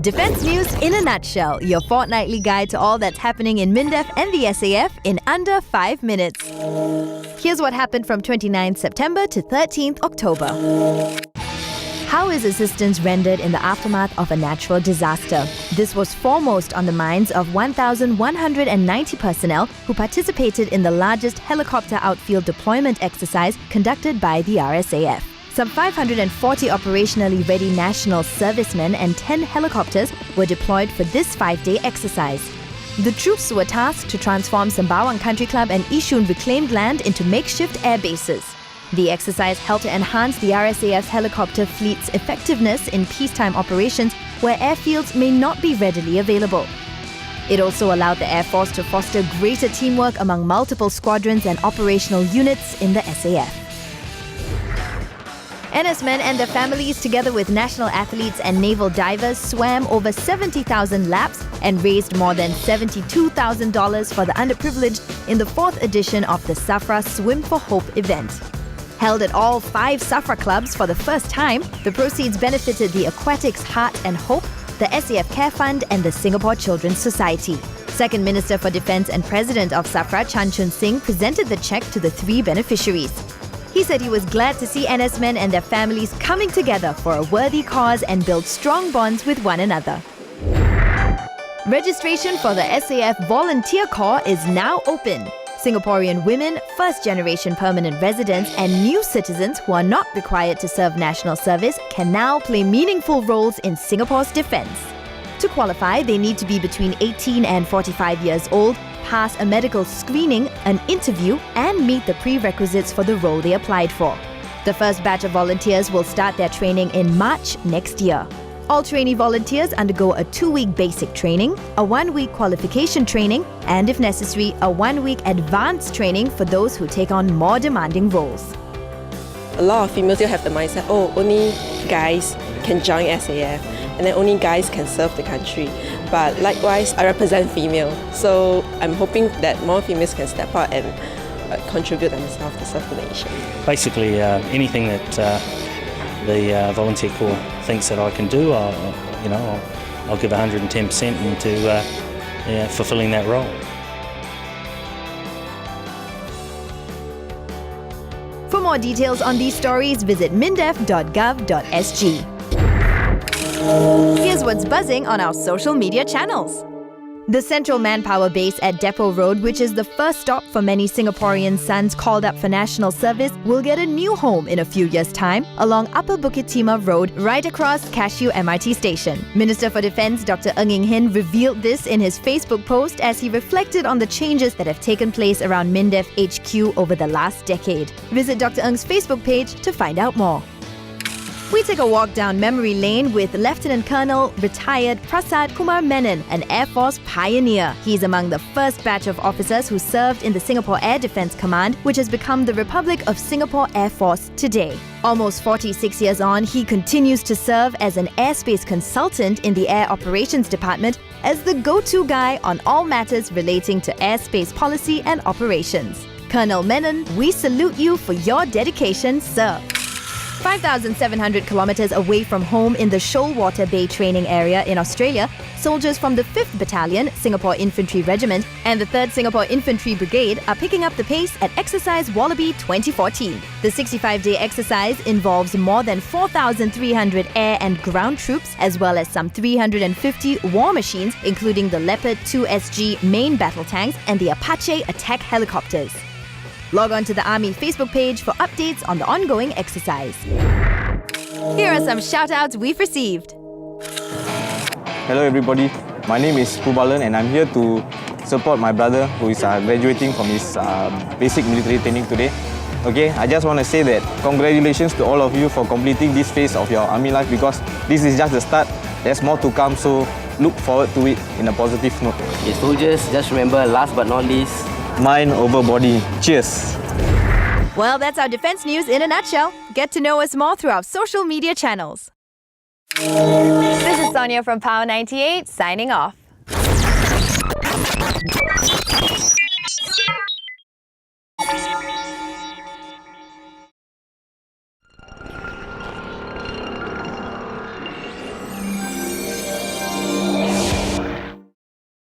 Defense News in a nutshell, your fortnightly guide to all that's happening in MINDEF and the SAF in under 5 minutes. Here's what happened from 29th September to 13th October. How is assistance rendered in the aftermath of a natural disaster? This was foremost on the minds of 1,190 personnel who participated in the largest helicopter outfield deployment exercise conducted by the RSAF. Some 540 operationally ready national servicemen and 10 helicopters were deployed for this 5-day exercise. The troops were tasked to transform Sembawang Country Club and Yishun reclaimed land into makeshift air bases. The exercise helped to enhance the RSAF's helicopter fleet's effectiveness in peacetime operations where airfields may not be readily available. It also allowed the Air Force to foster greater teamwork among multiple squadrons and operational units in the SAF. NS men and their families, together with national athletes and naval divers, swam over 70,000 laps and raised more than $72,000 for the underprivileged in the 4th edition of the SAFRA Swim for Hope event. Held at all 5 SAFRA clubs for the first time, the proceeds benefited the Aquatics Heart and Hope, the SAF Care Fund and the Singapore Children's Society. Second Minister for Defence and President of SAFRA, Chan Chun Sing, presented the cheque to the 3 beneficiaries. He said he was glad to see NS men and their families coming together for a worthy cause and build strong bonds with one another. Registration for the SAF Volunteer Corps is now open. Singaporean women, first-generation permanent residents and new citizens who are not required to serve national service can now play meaningful roles in Singapore's defence. To qualify, they need to be between 18 and 45 years old, pass a medical screening, an interview, and meet the prerequisites for the role they applied for. The first batch of volunteers will start their training in March next year. All trainee volunteers undergo a 2-week basic training, a 1-week qualification training, and if necessary, a 1-week advanced training for those who take on more demanding roles. A lot of females still have the mindset, only guys can join SAF, and then only guys can serve the country. But likewise, I represent female, so I'm hoping that more females can step out and contribute themselves to serve the nation. Basically, anything that the Volunteer Corps thinks that I can do, I'll give 110% into fulfilling that role. For more details on these stories, visit mindef.gov.sg. Here's what's buzzing on our social media channels. The Central Manpower Base at Depot Road, which is the first stop for many Singaporean sons called up for national service, will get a new home in a few years' time along Upper Bukit Timah Road, right across Cashew MRT station. Minister for Defence Dr. Ng Eng Hin revealed this in his Facebook post as he reflected on the changes that have taken place around MINDEF HQ over the last decade. Visit Dr. Ng's Facebook page to find out more. We take a walk down memory lane with Lieutenant Colonel retired Prasad Kumar Menon, an Air Force pioneer. He's among the first batch of officers who served in the Singapore Air Defence Command, which has become the Republic of Singapore Air Force today. Almost 46 years on, he continues to serve as an airspace consultant in the Air Operations Department as the go-to guy on all matters relating to airspace policy and operations. Colonel Menon, we salute you for your dedication, sir. 5,700 kilometers away from home in the Shoalwater Bay training area in Australia, soldiers from the 5th Battalion, Singapore Infantry Regiment, and the 3rd Singapore Infantry Brigade are picking up the pace at Exercise Wallaby 2014. The 65-day exercise involves more than 4,300 air and ground troops, as well as some 350 war machines, including the Leopard 2SG main battle tanks and the Apache attack helicopters. Log on to the Army Facebook page for updates on the ongoing exercise. Here are some shout-outs we've received. Hello everybody, my name is Pubalan and I'm here to support my brother who is graduating from his basic military training today. Okay, I just want to say that congratulations to all of you for completing this phase of your army life because this is just the start. There's more to come, so look forward to it in a positive note. Okay, soldiers, just remember, last but not least, mind over body. Cheers. Well, that's our defense news in a nutshell. Get to know us more through our social media channels. This is Sonia from Power 98, signing off.